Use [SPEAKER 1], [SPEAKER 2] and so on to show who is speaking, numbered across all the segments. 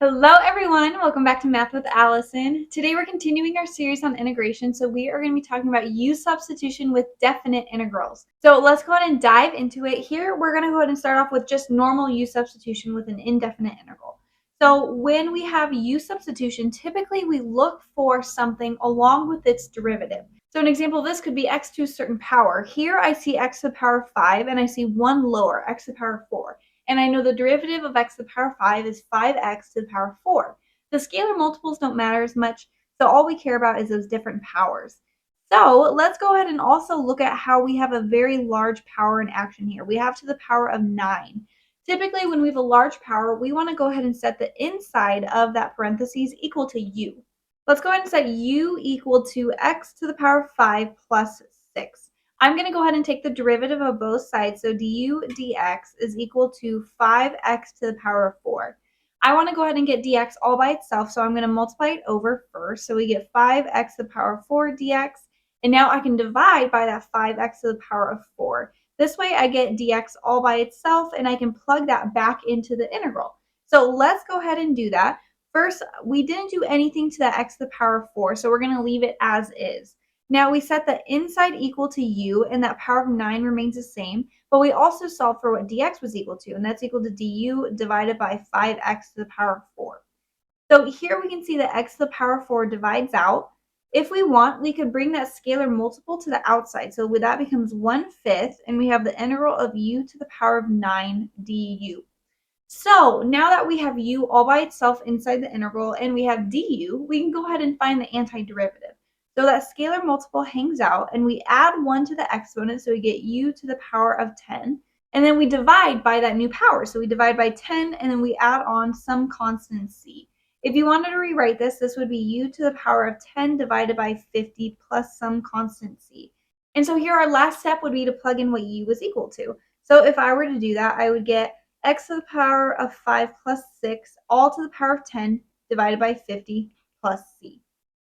[SPEAKER 1] Hello everyone, welcome back to Math with Allison. Today we're continuing our series on integration, so we are going to be talking about U-substitution with definite integrals. So let's go ahead and dive into it. Here we're going to go ahead and start off with just normal U-substitution with an indefinite integral. So when we have U-substitution, typically we look for something along with its derivative. So an example of this could be x to a certain power. Here I see x to the power 5 and I see one lower, x to the power 4. And I know the derivative of x to the power 5 is 5x to the power 4. The scalar multiples don't matter as much, so all we care about is those different powers. So let's go ahead and also look at how we have a very large power in action here. We have to the power of 9. Typically, when we have a large power, we want to go ahead and set the inside of that parentheses equal to u. Let's go ahead and set u equal to x to the power 5 plus 6. I'm going to go ahead and take the derivative of both sides. So du dx is equal to 5x to the power of 4. I want to go ahead and get dx all by itself, so I'm going to multiply it over first. So we get 5x to the power of 4 dx. And now I can divide by that 5x to the power of 4. This way I get dx all by itself, and I can plug that back into the integral. So let's go ahead and do that. First, we didn't do anything to that x to the power of 4, so we're going to leave it as is. Now we set the inside equal to u, and that power of 9 remains the same, but we also solve for what dx was equal to, and that's equal to du divided by 5x to the power of 4. So here we can see that x to the power of 4 divides out. If we want, we could bring that scalar multiple to the outside, so that becomes 1/5, and we have the integral of u to the power of 9 du. So now that we have u all by itself inside the integral and we have du, we can go ahead and find the antiderivative. So that scalar multiple hangs out, and we add 1 to the exponent, so we get u to the power of 10. And then we divide by that new power. So we divide by 10, and then we add on some constant c. If you wanted to rewrite this, this would be u to the power of 10 divided by 50 plus some constant c. And so here our last step would be to plug in what u was equal to. So if I were to do that, I would get x to the power of 5 plus 6, all to the power of 10 divided by 50 plus c.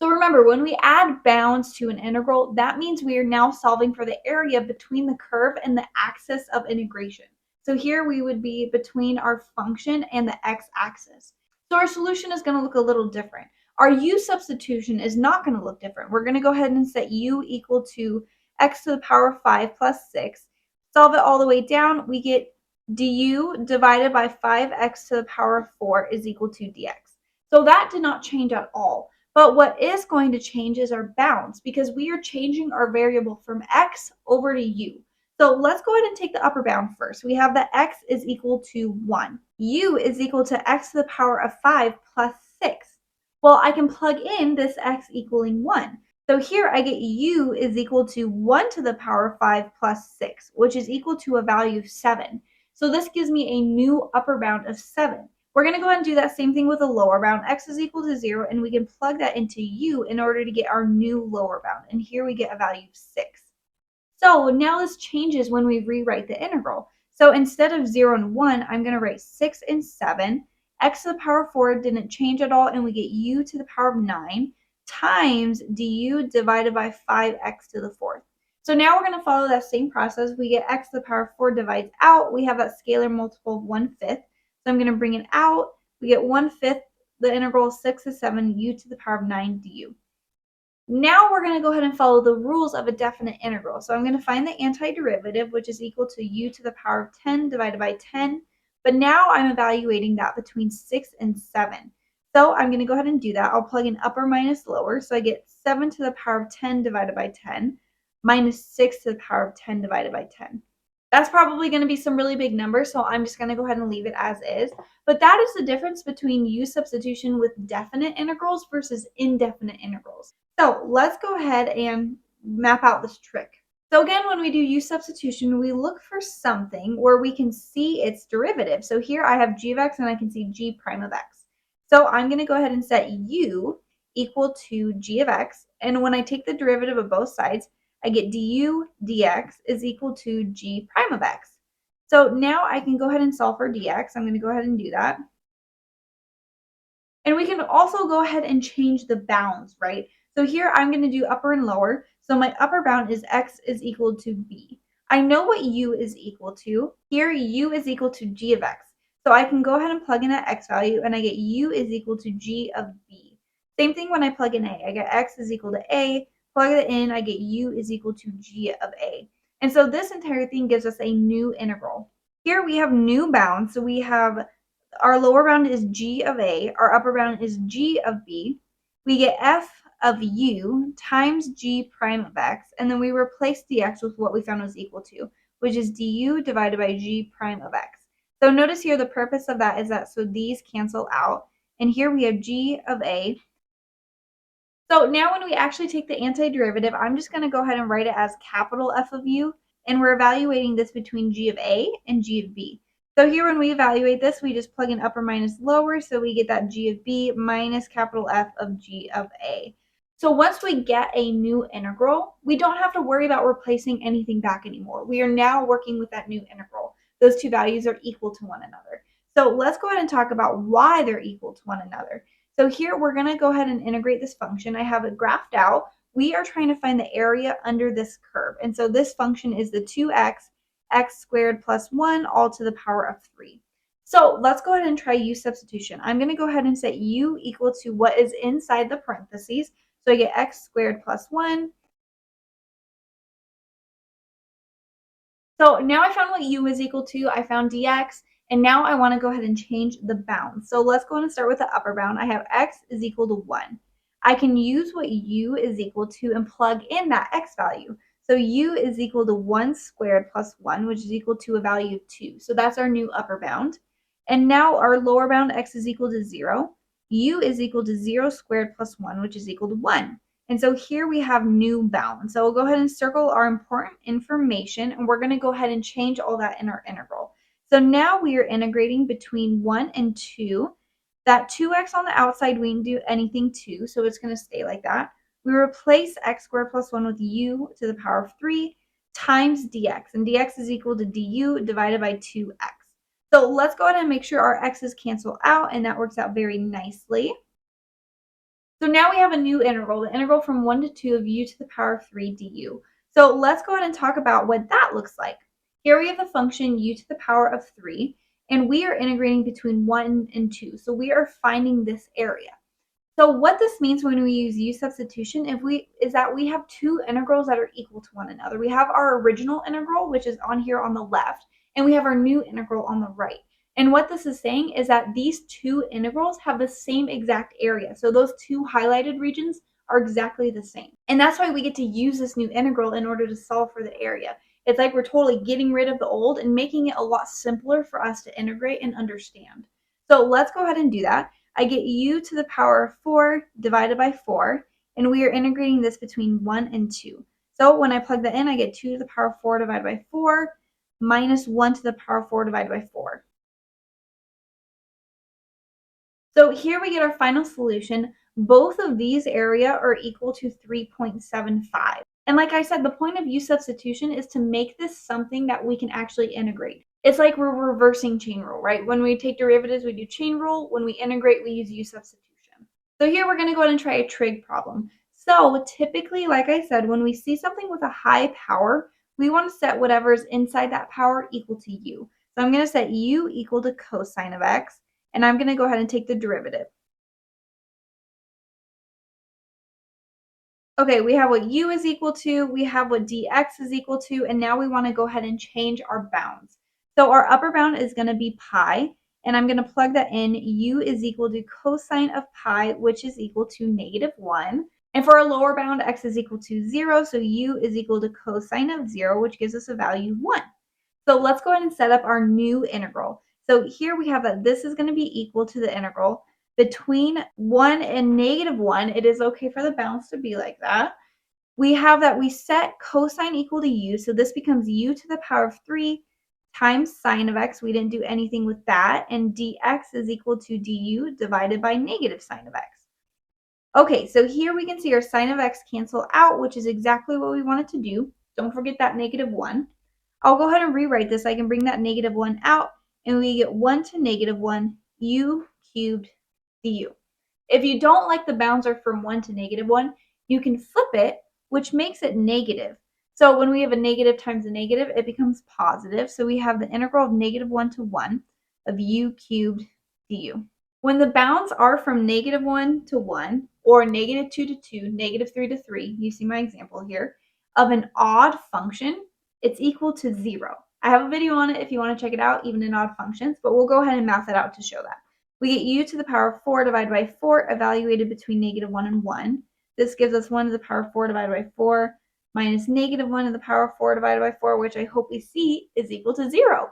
[SPEAKER 1] So remember, when we add bounds to an integral, that means we are now solving for the area between the curve and the axis of integration. So here we would be between our function and the x-axis. So our solution is going to look a little different. Our u substitution is not going to look different. We're going to go ahead and set u equal to x to the power of 5 plus 6. Solve it all the way down, we get du divided by 5x to the power of 4 is equal to dx. So that did not change at all. But what is going to change is our bounds, because we are changing our variable from x over to u. So let's go ahead and take the upper bound first. We have that x is equal to 1. U is equal to x to the power of 5 plus 6. Well, I can plug in this x equaling 1. So here I get u is equal to 1 to the power of 5 plus 6, which is equal to a value of 7. So this gives me a new upper bound of 7. We're going to go ahead and do that same thing with a lower bound. X is equal to 0, and we can plug that into u in order to get our new lower bound. And here we get a value of 6. So now this changes when we rewrite the integral. So instead of 0 and 1, I'm going to write 6 and 7. X to the power of 4 didn't change at all, and we get u to the power of 9 times du divided by 5x to the 4th. So now we're going to follow that same process. We get x to the power of 4 divides out. We have that scalar multiple of 1/5. So I'm going to bring it out. We get 1/5, the integral of 6 to 7, u to the power of 9 du. Now we're going to go ahead and follow the rules of a definite integral. So I'm going to find the antiderivative, which is equal to u to the power of 10 divided by 10. But now I'm evaluating that between 6 and 7. So I'm going to go ahead and do that. I'll plug in upper minus lower. So I get 7 to the power of 10 divided by 10 minus 6 to the power of 10 divided by 10. That's probably going to be some really big numbers, so I'm just going to go ahead and leave it as is. But that is the difference between u substitution with definite integrals versus indefinite integrals. So let's go ahead and map out this trick. So again, when we do u substitution, we look for something where we can see its derivative. So here I have g of x and I can see g prime of x. So I'm going to go ahead and set u equal to g of x. And when I take the derivative of both sides, I get du dx is equal to g prime of x. So now I can go ahead and solve for dx. I'm going to go ahead and do that. And we can also go ahead and change the bounds, right? So here I'm going to do upper and lower. So my upper bound is x is equal to b. I know what u is equal to. Here u is equal to g of x. So I can go ahead and plug in that x value, and I get u is equal to g of b. Same thing when I plug in a. I get x is equal to a, plug it in, I get u is equal to g of a. And so this entire thing gives us a new integral. Here we have new bounds, so we have our lower bound is g of a, our upper bound is g of b. We get f of u times g prime of x, and then we replace dx with what we found was equal to, which is du divided by g prime of x. So notice here the purpose of that is that so these cancel out, and here we have g of a. So now when we actually take the antiderivative, I'm just going to go ahead and write it as capital F of u, and we're evaluating this between g of a and g of b. So here when we evaluate this, we just plug in upper minus lower, so we get that g of b minus capital F of g of a. So once we get a new integral, we don't have to worry about replacing anything back anymore. We are now working with that new integral. Those two values are equal to one another. So let's go ahead and talk about why they're equal to one another. So here we're going to go ahead and integrate this function. I have it graphed out. We are trying to find the area under this curve. And so this function is the 2x, x squared plus 1 all to the power of 3. So let's go ahead and try u substitution. I'm going to go ahead and set u equal to what is inside the parentheses. So I get x squared plus 1. So now I found what u is equal to. I found dx. And now I want to go ahead and change the bound. So let's go ahead and start with the upper bound. I have x is equal to 1. I can use what u is equal to and plug in that x value. So u is equal to 1 squared plus 1, which is equal to a value of 2. So that's our new upper bound. And now our lower bound, x is equal to 0. U is equal to 0 squared plus 1, which is equal to 1. And so here we have new bounds. So we'll go ahead and circle our important information, and we're going to go ahead and change all that in our integral. So now we are integrating between 1 and 2. That 2x on the outside, we can do anything to, so it's going to stay like that. We replace x squared plus 1 with u to the power of 3 times dx, and dx is equal to du divided by 2x. So let's go ahead and make sure our x's cancel out, and that works out very nicely. So now we have a new integral, the integral from 1 to 2 of u to the power of 3 du. So let's go ahead and talk about what that looks like. Here we have the function u to the power of 3, and we are integrating between 1 and 2. So we are finding this area. So what this means when we use u substitution is that we have two integrals that are equal to one another. We have our original integral, which is on here on the left, and we have our new integral on the right. And what this is saying is that these two integrals have the same exact area. So those two highlighted regions are exactly the same. And that's why we get to use this new integral in order to solve for the area. It's like we're totally getting rid of the old and making it a lot simpler for us to integrate and understand. So let's go ahead and do that. I get u to the power of 4 divided by 4, and we are integrating this between 1 and 2. So when I plug that in, I get 2 to the power of 4 divided by 4 minus 1 to the power of 4 divided by 4. So here we get our final solution. Both of these area are equal to 3.75. And like I said, the point of u substitution is to make this something that we can actually integrate. It's like we're reversing chain rule, right? When we take derivatives, we do chain rule. When we integrate, we use u substitution. So here we're going to go ahead and try a trig problem. So typically, like I said, when we see something with a high power, we want to set whatever's inside that power equal to u. So I'm going to set u equal to cosine of x, and I'm going to go ahead and take the derivative. Okay, we have what u is equal to, we have what dx is equal to, and now we want to go ahead and change our bounds. So our upper bound is going to be pi, and I'm going to plug that in. U is equal to cosine of pi, which is equal to -1. And for our lower bound, x is equal to 0, so u is equal to cosine of 0, which gives us a value 1. So let's go ahead and set up our new integral. So here we have that this is going to be equal to the integral between 1 and -1. It is okay for the bounds to be like that. We have that we set cosine equal to u, so this becomes u to the power of 3 times sine of x. We didn't do anything with that, and dx is equal to du divided by negative sine of x. Okay, so here we can see our sine of x cancel out, which is exactly what we wanted to do. Don't forget that -1. I'll go ahead and rewrite this. I can bring that -1 out, and we get 1 to -1 u cubed du. If you don't like the bounds are from 1 to -1, you can flip it, which makes it negative. So when we have a negative times a negative, it becomes positive. So we have the integral of -1 to 1 of u cubed du. When the bounds are from -1 to 1, or -2 to 2, -3 to 3, you see my example here, of an odd function, it's equal to 0. I have a video on it if you want to check it out, even in odd functions, but we'll go ahead and math it out to show that. We get u to the power of 4 divided by 4 evaluated between -1 and 1. This gives us 1 to the power of 4 divided by 4 minus -1 to the power of 4 divided by 4, which I hope we see is equal to 0.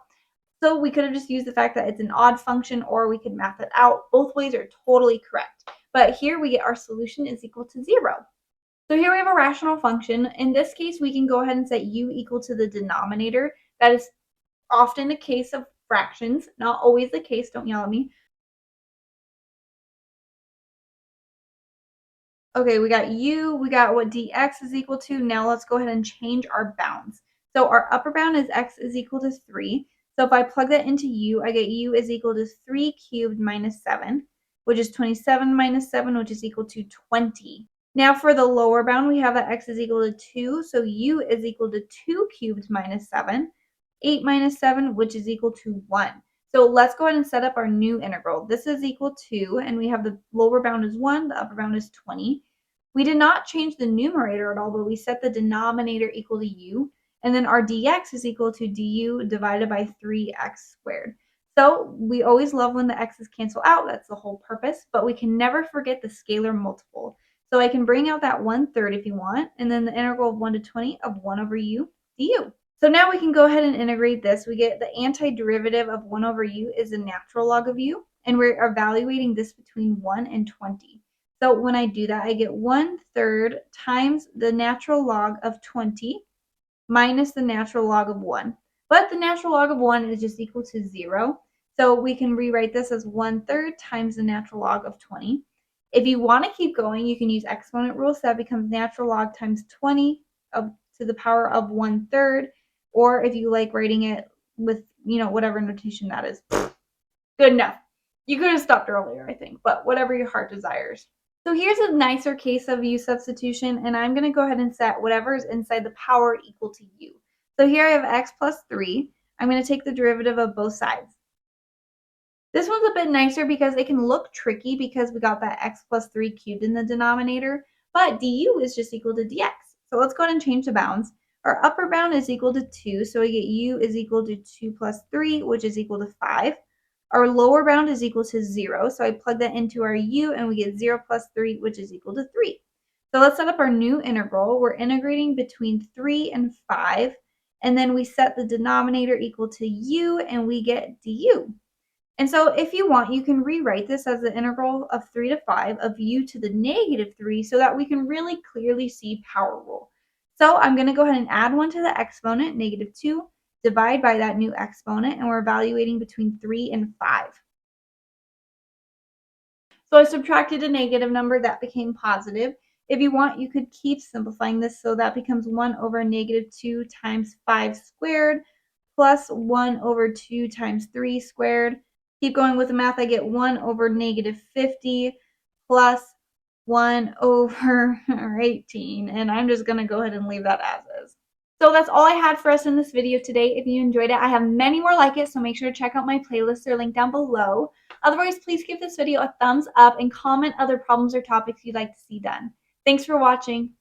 [SPEAKER 1] So we could have just used the fact that it's an odd function, or we could math it out. Both ways are totally correct. But here we get our solution is equal to 0. So here we have a rational function. In this case, we can go ahead and set u equal to the denominator. That is often a case of fractions, not always the case, don't yell at me. Okay, we got u, we got what dx is equal to. Now let's go ahead and change our bounds. So our upper bound is x is equal to 3. So if I plug that into u, I get u is equal to 3 cubed minus 7, which is 27 minus 7, which is equal to 20. Now for the lower bound, we have that x is equal to 2, so u is equal to 2 cubed minus 7, 8 minus 7, which is equal to 1. So let's go ahead and set up our new integral. This is equal to, and we have the lower bound is 1, the upper bound is 20. We did not change the numerator at all, but we set the denominator equal to u, and then our dx is equal to du divided by 3x squared. So we always love when the x's cancel out, that's the whole purpose, but we can never forget the scalar multiple. So I can bring out that 1/3 if you want, and then the integral of 1 to 20 of 1 over u du. So now we can go ahead and integrate this. We get the antiderivative of 1 over u is the natural log of u, and we're evaluating this between 1 and 20. So when I do that, I get 1/3 times the natural log of 20 minus the natural log of 1. But the natural log of 1 is just equal to 0. So we can rewrite this as 1/3 times the natural log of 20. If you want to keep going, you can use exponent rule. So that becomes natural log times 20 to the power of 1/3. Or if you like writing it with, whatever notation that is. Good enough. You could have stopped earlier, I think, but whatever your heart desires. So here's a nicer case of u substitution, and I'm going to go ahead and set whatever is inside the power equal to u. So here I have x plus 3. I'm going to take the derivative of both sides. This one's a bit nicer because it can look tricky because we got that x plus 3 cubed in the denominator, but du is just equal to dx. So let's go ahead and change the bounds. Our upper bound is equal to 2, so we get u is equal to 2 plus 3, which is equal to 5. Our lower bound is equal to 0, so I plug that into our u, and we get 0 plus 3, which is equal to 3. So let's set up our new integral. We're integrating between 3 and 5, and then we set the denominator equal to u, and we get du. And so if you want, you can rewrite this as the integral of 3 to 5 of u to the -3 so that we can really clearly see power rule. So I'm going to go ahead and add 1 to the exponent, -2, divide by that new exponent, and we're evaluating between 3 and 5. So I subtracted a negative number, that became positive. If you want, you could keep simplifying this, so that becomes 1 over -2 times 5 squared plus 1 over 2 times 3 squared. Keep going with the math. I get 1 over -50 plus 1 over 18, and I'm just going to go ahead and leave that as is. So that's all I had for us in this video today. If you enjoyed it, I have many more like it, so make sure to check out my playlists. They're linked down below. Otherwise, please give this video a thumbs up and comment other problems or topics you'd like to see done. Thanks for watching.